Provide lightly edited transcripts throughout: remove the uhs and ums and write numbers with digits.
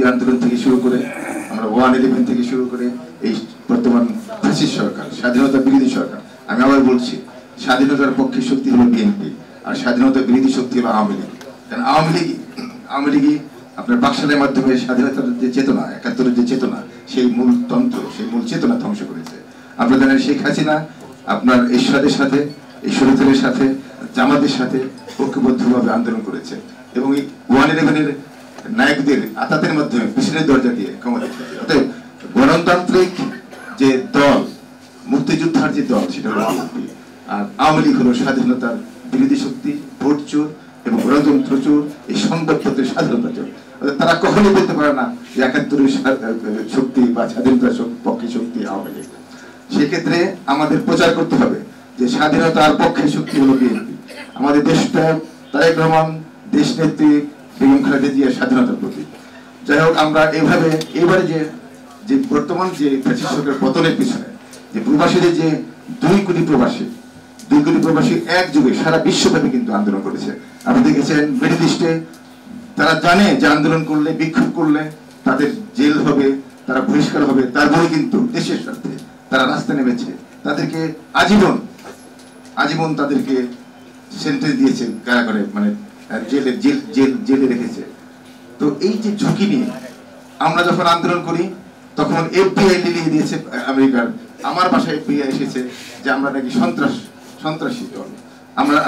বিরোধী আন্দোলন থেকে শুরু করে আমরা 111 থেকে শুরু করে এই বর্তমান ফ্যাসিস্ট সরকার, স্বাধীনতা বিরোধী সরকার। আমি আবার বলছি, স্বাধীনতার পক্ষে শক্তি হলো বিএনপি, আর স্বাধীনতা বিরোধী শক্তি হলো আওয়ামী লীগ। কারণ আওয়ামী লীগই আপনার বাকশালের মাধ্যমে স্বাধীনতার যে চেতনা, 71-এর যে চেতনা, সেই মূল তন্ত্র, সেই মূল চেতনা ধ্বংস করেছে। আপনারা জানেন শেখ হাসিনা আপনার এরশাদের সাথে, এই শরীফের সাথে, জামাতের সাথে ঐক্যবদ্ধভাবে আন্দোলন করেছে এবং এই 111-এর নায়কদের আতাতের মাধ্যমে পিছনের দরজা দিয়ে ক্ষমতা এসেছে। অতএব গণতান্ত্রিক যে দল, মুক্তিযোদ্ধার যে দল, সেটা হলো বিএনপি। আর আওয়ামী লীগ হলো স্বাধীনতার বিরোধী শক্তি, ভোট চোর এবং গণতন্ত্র চোর, এই সংবাদপত্রের স্বাধীনতা চোর। তারা কখনোই বলতে পারে না যে 71-এর শক্তি বা স্বাধীনতার পক্ষে শক্তি আওয়ামী লীগ। সেক্ষেত্রে আমাদের প্রচার করতে হবে যে স্বাধীনতার পক্ষে শক্তি হলো বিএনপি। আমাদের দেশটা তারেক রহমান, দেশ নেত্রী বেগম খালেদা জিয়ার স্বাধীনতার প্রতি। যাই হোক, আমরা এইভাবে এবারে যে বর্তমান যে ফ্যাসিস্ট সরকারের পতনের পিছনে যে প্রবাসীদের যে 2 কোটি প্রবাসী এক যুগে সারা বিশ্বব্যাপী কিন্তু আন্দোলন করেছে। আপনি দেখেছেন মিডল ইস্টে তারা জানে যে আন্দোলন করলে, বিক্ষোভ করলে তাদের জেল হবে, তারা বহিষ্কার হবে, তারপরে কিন্তু দেশের স্বার্থে তারা রাস্তায় নেমেছে। তাদেরকে আজীবন তাদেরকে সেন্টেন্স দিয়েছে, কারাগারে, মানে জেলে রেখেছে। তো এই যে ঝুঁকি নিয়ে আমরা যখন আন্দোলন করি, তখন এফবিআই লিলিয়ে দিয়েছে আমেরিকার। আমার বাসায় এফবিআই এসেছে যে আমরা নাকি সন্ত্রাসী দল,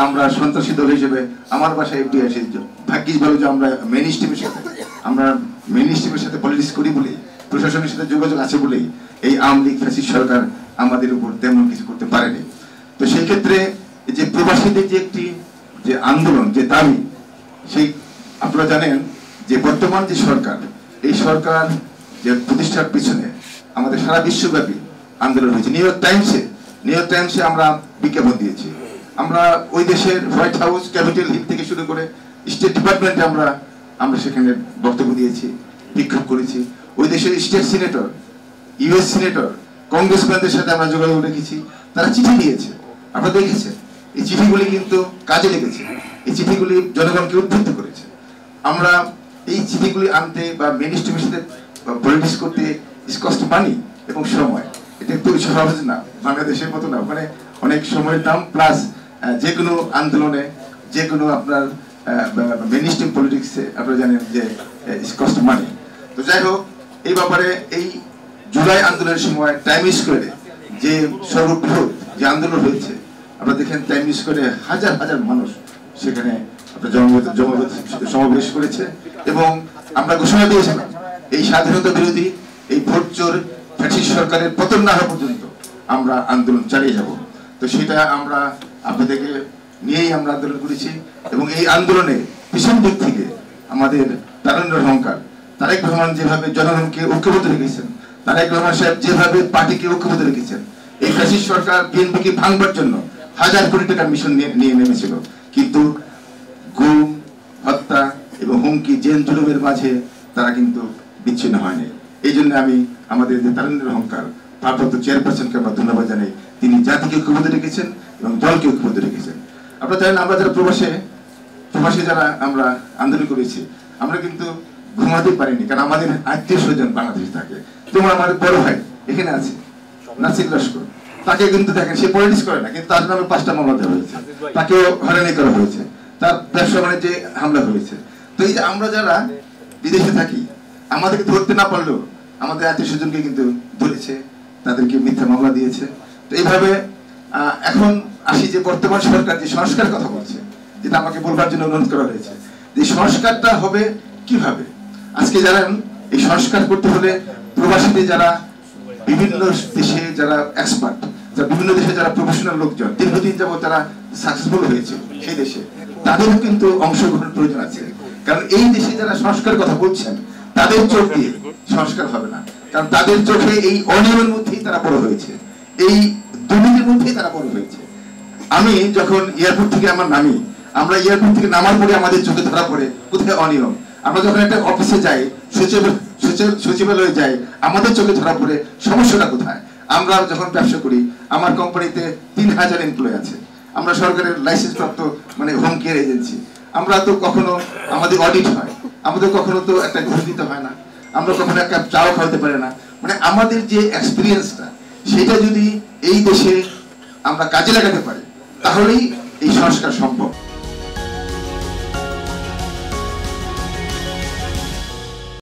আমরা সন্ত্রাসী দল হিসেবে আমার বাসায় এফবিআই এসেছে। ভাগ্যিস ভালো যে আমরা মেইন স্ট্রিমের সাথে পলিটিক্স করি বলেই, প্রশাসনের সাথে যোগাযোগ আছে বলেই এই আওয়ামী লীগ ফ্যাসিস্ট সরকার আমাদের উপর তেমন কিছু করতে পারেনি। তো সেই ক্ষেত্রে যে প্রবাসীদের যে একটি যে আন্দোলন, যে দাবি, সেই আপনারা জানেন যে বর্তমান যে সরকার, এই সরকার যে প্রতিষ্ঠার পিছনে আমাদের সারা বিশ্বব্যাপী আন্দোলন হয়েছে। নিউ ইয়র্ক টাইমসে আমরা বিজ্ঞাপন দিয়েছি। আমরা ওই দেশের হোয়াইট হাউস, ক্যাপিটাল হিল থেকে শুরু করে স্টেট ডিপার্টমেন্টে আমরা সেখানে বক্তব্য দিয়েছি, বিক্ষোভ করেছি। ওই দেশের স্টেট সিনেটর, ইউএস সিনেটর, কংগ্রেসম্যানদের সাথে আমরা যোগাযোগ রেখেছি। তারা চিঠি দিয়েছে, আপনারা দেখেছেন। এই চিঠিগুলি কিন্তু কাজে লেগেছে, এই চিঠিগুলি জনগণকে উদ্বুদ্ধ করেছে। আমরা এই চিঠিগুলি আনতে বা মেইন স্ট্রিমের সাথে পলিটিক্স করতে কষ্ট মানি এবং সময়, এটা একটু সহজ না, বাংলাদেশের মতো না। ওখানে অনেক সময়ের দাম, প্লাস যে কোনো আন্দোলনে, যে কোনো আপনার মেইন স্ট্রিম পলিটিক্সে আপনারা জানেন যে কষ্ট মানি। তো যাই হোক, এই ব্যাপারে এই জুলাই আন্দোলনের সময় টাইম স্কোয়ারে যে সর্ববৃহৎ যে আন্দোলন হয়েছে, আপনারা দেখেন টাইম স্কোয়ারে হাজার হাজার মানুষ সেখানে সমাবেশ করেছে এবং আমরা ঘোষণা দিয়েছিলাম এই স্বাধীনতা বিরোধী, এই ভোট চোর ফ্যাসিস্ট সরকারের পতন না হওয়া পর্যন্ত আমরা আন্দোলন চালিয়ে যাব। তো সেটা আমরা আপনাদেরকে নিয়েই আমরা আন্দোলন করেছি এবং এই আন্দোলনে পিছন দিক থেকে আমাদের তারুণ্যের অহংকার, তারেক রহমান যেভাবে জনগণকে ঐক্যবদ্ধ রেখেছেন, তারেক রহমান সাহেব যেভাবে পার্টিকে ঐক্যবদ্ধ রেখেছেন, এই ফ্যাসিস্ট সরকার বিএনপিকে ভাঙবার জন্য হাজার কোটি টাকার মিশন নিয়ে নেমেছিল, কিন্তু গুম, হত্যা এবং হুমকি, জেল জুলুমের মাঝে তারা কিন্তু বিচ্ছিন্ন হয়নি। এই জন্য আমি আমাদের যে তারুণ্যের অহংকার ভারপ্রাপ্ত চেয়ারপারসনকে আমরা ধন্যবাদ জানাই। তিনি জাতিকে ঐক্যবদ্ধ রেখেছেন এবং দলকে ঐক্যবদ্ধ রেখেছেন। আপনারা জানেন, আমরা যারা প্রবাসে যারা আমরা আন্দোলন করেছি, আমরা কিন্তু ঘুমাতে পারিনি, কারণ আমাদের আত্মীয় স্বজন বাংলাদেশে থাকে। যেমন আমাদের বড় ভাই এখানে আছে, নাসির লস্কর, তাকে কিন্তু দেখেন সে পলিটিক্স করে না, কিন্তু তার নামে 5টা মামলা দেওয়া হয়েছে, তাকেও হয়রানি করা হয়েছে, তার ব্যবসা বাণিজ্যে হামলা হয়েছে। তো এই যে আমরা যারা বিদেশে থাকি, আমাদেরকে ধরতে না পারলেও আমাদের আত্মীয় স্বজনকে কিন্তু ধরেছে, তাদেরকে মিথ্যা মামলা দিয়েছে। তো এইভাবে এখন আসি যে বর্তমান সরকার যে সংস্কার কথা বলছে, যেটা আমাকে বলবার জন্য অনুরোধ করা হয়েছে, যে সংস্কারটা হবে কিভাবে। আজকে জানেন, এই সংস্কার করতে হলে প্রবাসীদের যারা বিভিন্ন দেশে যারা এক্সপার্ট, বিভিন্ন দেশে যারা প্রফেশনাল লোকজন দীর্ঘদিন যাবত তারা সাকসেসফুল হয়েছে সেই দেশে, তাদেরও কিন্তু অংশগ্রহণের প্রয়োজন আছে। কারণ এই দেশে যারা সংস্কার কথা বলছেন, তাদের চোখ দিয়ে সংস্কার হবে না, কারণ তাদের চোখে এই অনিয়মের মধ্যেই তারা বড় হয়েছে, এই দুর্নীতির মধ্যেই তারা বড় হয়েছে। আমি যখন এয়ারপোর্ট থেকে আমরা এয়ারপোর্ট থেকে নামার পরে আমাদের চোখে ধরা পড়ে কোথায় অনিয়ম। আমরা যখন একটা অফিসে যাই, সচিবালয়ে যাই, আমাদের চোখে ধরা পড়ে সমস্যাটা কোথায়। আমরা যখন ব্যবসা করি, আমার কোম্পানিতে 3000 এমপ্লয়ি আছে, আমরা সরকারের লাইসেন্স প্রাপ্ত মানে হোম কেয়ার এজেন্সি। আমরা তো কখনো আমাদের অডিট হয়, আমাদের কখনো তো একটা ঘুষ দিতে হয় না, আমরা কখনো এক কাপ চাও খাওয়াতে পারি না। মানে আমাদের যে এক্সপিরিয়েন্সটা সেটা যদি এই দেশে আমরা কাজে লাগাতে পারি তাহলেই এই সংস্কার সম্ভব।